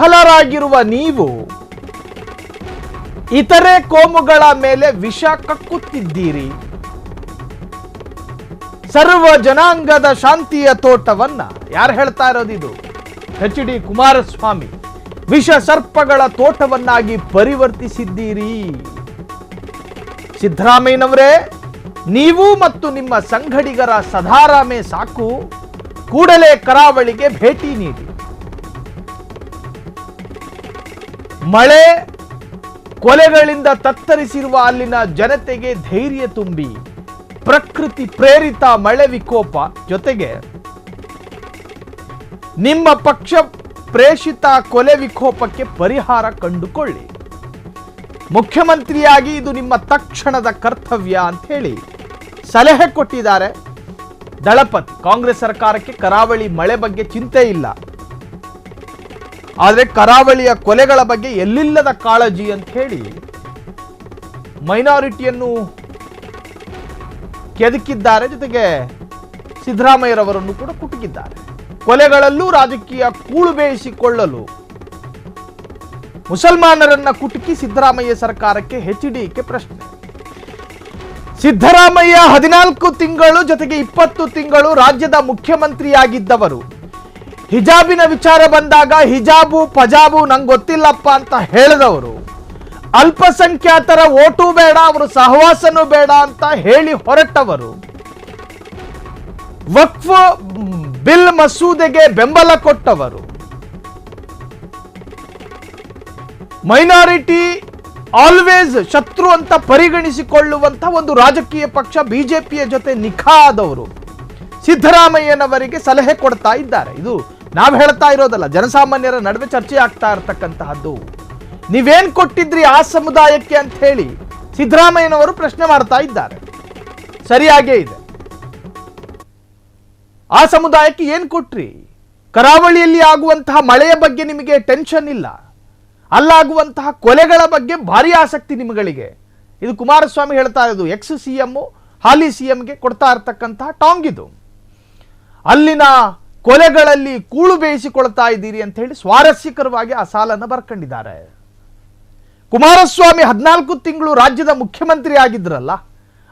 ವಿಫಲರಾಗಿರುವ ನೀವು ಇತರೆ ಕೋಮುಗಳ ಮೇಲೆ ವಿಷ ಕಕ್ಕುತ್ತಿದ್ದೀರಿ. ಸರ್ವ ಜನಾಂಗದ ಶಾಂತಿಯ ತೋಟವನ್ನ ಯಾರು ಹೇಳ್ತಾ ಇರೋದಿದು? ಎಚ್.ಡಿ. ಕುಮಾರಸ್ವಾಮಿ ವಿಷ ಸರ್ಪಗಳ ತೋಟವನ್ನಾಗಿ ಪರಿವರ್ತಿಸಿದ್ದೀರಿ. ಸಿದ್ದರಾಮಯ್ಯನವರೇ, ನೀವು ಮತ್ತು ನಿಮ್ಮ ಸಂಘಡಿಗರ ಸದಾರಾಮೆ ಸಾಕು. ಕೂಡಲೇ ಕರಾವಳಿಗೆ ಭೇಟಿ ನೀಡಿ. ಮಳೆ ಕೊಲೆಗಳಿಂದ ತತ್ತರಿಸಿರುವ ಅಲ್ಲಿನ ಜನತೆಗೆ ಧೈರ್ಯ ತುಂಬಿ ಪ್ರಕೃತಿ ಪ್ರೇರಿತ ಮಳೆ ವಿಕೋಪ ಜೊತೆಗೆ ನಿಮ್ಮ ಪಕ್ಷ ಪ್ರೇಷಿತ ಕೊಲೆ ವಿಕೋಪಕ್ಕೆ ಪರಿಹಾರ ಕಂಡುಕೊಳ್ಳಿ. ಮುಖ್ಯಮಂತ್ರಿಯಾಗಿ ಇದು ನಿಮ್ಮ ತಕ್ಷಣದ ಕರ್ತವ್ಯ ಅಂತ ಹೇಳಿ ಸಲಹೆ ಕೊಟ್ಟಿದ್ದಾರೆ ದಳಪತಿ. ಕಾಂಗ್ರೆಸ್ ಸರ್ಕಾರಕ್ಕೆ ಕರಾವಳಿ ಮಳೆ ಬಗ್ಗೆ ಚಿಂತೆ ಇಲ್ಲ, ಆದರೆ ಕರಾವಳಿಯ ಕೊಲೆಗಳ ಬಗ್ಗೆ ಎಲ್ಲಿಲ್ಲದ ಕಾಳಜಿ ಅಂತ ಹೇಳಿ ಮೈನಾರಿಟಿಯನ್ನು ಕೆದಕಿದ್ದಾರೆ. ಜೊತೆಗೆ ಸಿದ್ದರಾಮಯ್ಯರವರನ್ನು ಕೂಡ ಕುಟುಕಿದ್ದಾರೆ. ಕೊಲೆಗಳಲ್ಲೂ ರಾಜಕೀಯ ಕೂಳು ಬೇಯಿಸಿಕೊಳ್ಳಲು ಮುಸಲ್ಮಾನರನ್ನ ಕುಟುಕಿ ಸಿದ್ದರಾಮಯ್ಯ ಸರ್ಕಾರಕ್ಕೆ ಎಚ್.ಡಿ.ಕೆ ಪ್ರಶ್ನೆ. ಸಿದ್ದರಾಮಯ್ಯ 14 ತಿಂಗಳು ಜೊತೆಗೆ 20 ತಿಂಗಳು ರಾಜ್ಯದ ಮುಖ್ಯಮಂತ್ರಿಯಾಗಿದ್ದವರು. ಹಿಜಾಬಿನ ವಿಚಾರ ಬಂದಾಗ ಹಿಜಾಬು ಪಜಾಬು ನಂಗೆ ಗೊತ್ತಿಲ್ಲಪ್ಪ ಅಂತ ಹೇಳಿದವರು. ಅಲ್ಪಸಂಖ್ಯಾತರ ಓಟು ಬೇಡ, ಅವರು ಸಹವಾಸನೂ ಬೇಡ ಅಂತ ಹೇಳಿ ಹೊರಟವರು. ವಕ್ಫ್ ಬಿಲ್ ಮಸೂದೆಗೆ ಬೆಂಬಲ ಕೊಟ್ಟವರು. ಮೈನಾರಿಟಿ ಆಲ್ವೇಸ್ ಶತ್ರು ಅಂತ ಪರಿಗಣಿಸಿಕೊಳ್ಳುವಂತ ಒಂದು ರಾಜಕೀಯ ಪಕ್ಷ ಬಿಜೆಪಿಯ ಜೊತೆ ನಿಖಾ ಆದವರು ಸಿದ್ದರಾಮಯ್ಯನವರಿಗೆ ಸಲಹೆ ಕೊಡ್ತಾ ಇದ್ದಾರೆ. ಇದು ನಾವು ಹೇಳ್ತಾ ಇರೋದಲ್ಲ, ಜನಸಾಮಾನ್ಯರ ನಡುವೆ ಚರ್ಚೆ ಆಗ್ತಾ ಇರತಕ್ಕಂತಹದ್ದು. ನೀವೇನ್ ಕೊಟ್ಟಿದ್ರಿ ಆ ಸಮುದಾಯಕ್ಕೆ ಅಂತ ಹೇಳಿ ಸಿದ್ದರಾಮಯ್ಯನವರು ಪ್ರಶ್ನೆ ಮಾಡ್ತಾ ಇದ್ದಾರೆ. ಸರಿಯಾಗೇ ಇದೆ. ಆ ಸಮುದಾಯಕ್ಕೆ ಏನ್ ಕೊಟ್ರಿ? ಕರಾವಳಿಯಲ್ಲಿ ಆಗುವಂತಹ ಮಳೆಯ ಬಗ್ಗೆ ನಿಮಗೆ ಟೆನ್ಷನ್ ಇಲ್ಲ, ಅಲ್ಲಾಗುವಂತಹ ಕೊಲೆಗಳ ಬಗ್ಗೆ ಭಾರಿ ಆಸಕ್ತಿ ನಿಮ್ಮಗಳಿಗೆ. ಇದು ಕುಮಾರಸ್ವಾಮಿ ಹೇಳ್ತಾ ಇರೋದು. ಎಕ್ಸ್ ಸಿಎಂ ಹಾಲಿ ಸಿಎಂಗೆ ಕೊಡ್ತಾ ಇರತಕ್ಕಂತಹ ಟಾಂಗ್ ಇದು. ಅಲ್ಲಿನ ಕೊಲೆಗಳಲ್ಲಿ ಕೂಳು ಬೇಯಿಸಿಕೊಳ್ತಾ ಇದ್ದೀರಿ ಅಂತ ಹೇಳಿ ಸ್ವಾರಸ್ಯಕರವಾಗಿ ಆ ಸಾಲನ್ನು ಬರ್ಕೊಂಡಿದ್ದಾರೆ. ಕುಮಾರಸ್ವಾಮಿ 14 ತಿಂಗಳು ರಾಜ್ಯದ ಮುಖ್ಯಮಂತ್ರಿ ಆಗಿದ್ರಲ್ಲ,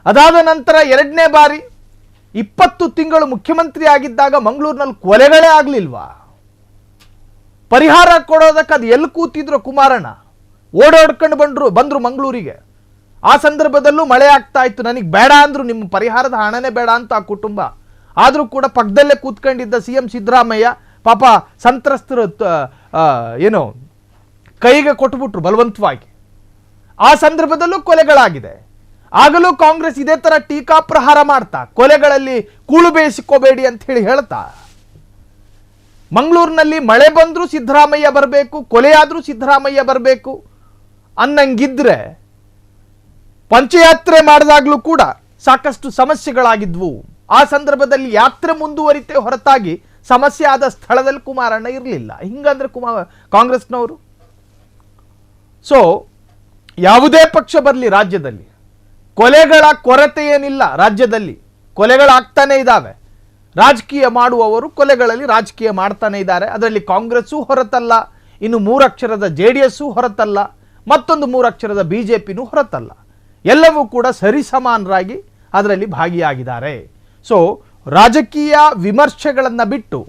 ಅದಾದ ನಂತರ 2ನೇ ಬಾರಿ 20 ತಿಂಗಳು ಮುಖ್ಯಮಂತ್ರಿ ಆಗಿದ್ದಾಗ ಮಂಗಳೂರಿನಲ್ಲಿ ಕೊಲೆಗಳೇ ಆಗ್ಲಿಲ್ವಾ? ಪರಿಹಾರ ಕೊಡೋದಕ್ಕೆ ಅದು ಎಲ್ಲಿ ಕೂತಿದ್ರು ಕುಮಾರಣ್ಣ? ಓಡಾಡ್ಕೊಂಡು ಬಂದ್ರು ಮಂಗಳೂರಿಗೆ. ಆ ಸಂದರ್ಭದಲ್ಲೂ ಮಳೆ ಆಗ್ತಾ ಇತ್ತು. ನನಗೆ ಬೇಡ ಅಂದ್ರು, ನಿಮ್ಮ ಪರಿಹಾರದ ಹಣನೇ ಬೇಡ ಅಂತ ಆ ಕುಟುಂಬ. ಆದರೂ ಕೂಡ ಪಕ್ಕದಲ್ಲೇ ಕೂತ್ಕೊಂಡಿದ್ದ ಸಿಎಂ ಸಿದ್ದರಾಮಯ್ಯ ಪಾಪ ಸಂತ್ರಸ್ತರು ಏನೋ ಕೈಗೆ ಕೊಟ್ಬಿಟ್ರು ಬಲವಂತವಾಗಿ. ಆ ಸಂದರ್ಭದಲ್ಲೂ ಕೊಲೆಗಳಾಗಿದೆ. ಆಗಲೂ ಕಾಂಗ್ರೆಸ್ ಇದೇ ತರ ಟೀಕಾ ಪ್ರಹಾರ ಮಾಡ್ತಾ ಕೊಲೆಗಳಲ್ಲಿ ಕೂಳು ಬೇಯಿಸಿಕೋಬೇಡಿ ಅಂತ ಹೇಳಿ ಹೇಳ್ತಾ, ಮಂಗಳೂರಿನಲ್ಲಿ ಮಳೆ ಬಂದ್ರೂ ಸಿದ್ದರಾಮಯ್ಯ ಬರಬೇಕು, ಕೊಲೆಯಾದ್ರೂ ಸಿದ್ದರಾಮಯ್ಯ ಬರಬೇಕು ಅನ್ನಂಗಿದ್ರೆ ಪಂಚಯಾತ್ರೆ ಮಾಡಿದಾಗ್ಲೂ ಕೂಡ ಸಾಕಷ್ಟು ಸಮಸ್ಯೆಗಳಾಗಿದ್ವು. ಆ ಸಂದರ್ಭದಲ್ಲಿ ಯಾತ್ರೆ ಮುಂದುವರಿತೆ ಹೊರತಾಗಿ ಸಮಸ್ಯೆ ಆದ ಸ್ಥಳದಲ್ಲಿ ಕುಮಾರಣ್ಣ ಇರಲಿಲ್ಲ. ಹಿಂಗಂದ್ರೆ ಕಾಂಗ್ರೆಸ್ನವರು. ಸೊ ಯಾವುದೇ ಪಕ್ಷ ಬರಲಿ ರಾಜ್ಯದಲ್ಲಿ ಕೊಲೆಗಳ ಕೊರತೆ ಏನಿಲ್ಲ. ರಾಜ್ಯದಲ್ಲಿ ಕೊಲೆಗಳಾಗ್ತಾನೆ ಇದ್ದಾವೆ. ರಾಜಕೀಯ ಮಾಡುವವರು ಕೊಲೆಗಳಲ್ಲಿ ರಾಜಕೀಯ ಮಾಡ್ತಾನೆ ಇದ್ದಾರೆ. ಅದರಲ್ಲಿ ಕಾಂಗ್ರೆಸ್ಸು ಹೊರತಲ್ಲ, ಇನ್ನು 3 ಅಕ್ಷರದ JDS ಹೊರತಲ್ಲ, ಮತ್ತೊಂದು 3 ಅಕ್ಷರದ BJPನೂ ಹೊರತಲ್ಲ. ಎಲ್ಲವೂ ಕೂಡ ಸರಿಸಮಾನರಾಗಿ ಅದರಲ್ಲಿ ಭಾಗಿಯಾಗಿದ್ದಾರೆ. ಸೊ ರಾಜಕೀಯ ವಿಮರ್ಶೆಗಳನ್ನು ಬಿಟ್ಟು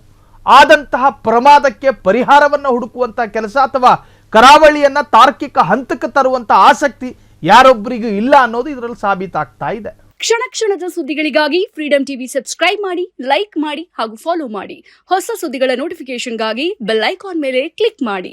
ಆದಂತಹ ಪ್ರಮಾದಕ್ಕೆ ಪರಿಹಾರವನ್ನು ಹುಡುಕುವಂತಹ ಕೆಲಸ ಅಥವಾ ಕರಾವಳಿಯನ್ನ ತಾರ್ಕಿಕ ಹಂತಕ್ಕೆ ತರುವಂತ ಆಸಕ್ತಿ ಯಾರೊಬ್ಬರಿಗೂ ಇಲ್ಲ ಅನ್ನೋದು ಇದರಲ್ಲಿ ಸಾಬೀತಾಗ್ತಾ ಇದೆ. ಕ್ಷಣ ಕ್ಷಣದ ಸುದ್ದಿಗಳಿಗಾಗಿ ಫ್ರೀಡಂ ಟಿವಿ ಸಬ್ಸ್ಕ್ರೈಬ್ ಮಾಡಿ, ಲೈಕ್ ಮಾಡಿ ಹಾಗೂ ಫಾಲೋ ಮಾಡಿ. ಹೊಸ ಸುದ್ದಿಗಳ ನೋಟಿಫಿಕೇಶನ್ಗಾಗಿ ಬೆಲ್ ಐಕಾನ್ ಮೇಲೆ ಕ್ಲಿಕ್ ಮಾಡಿ.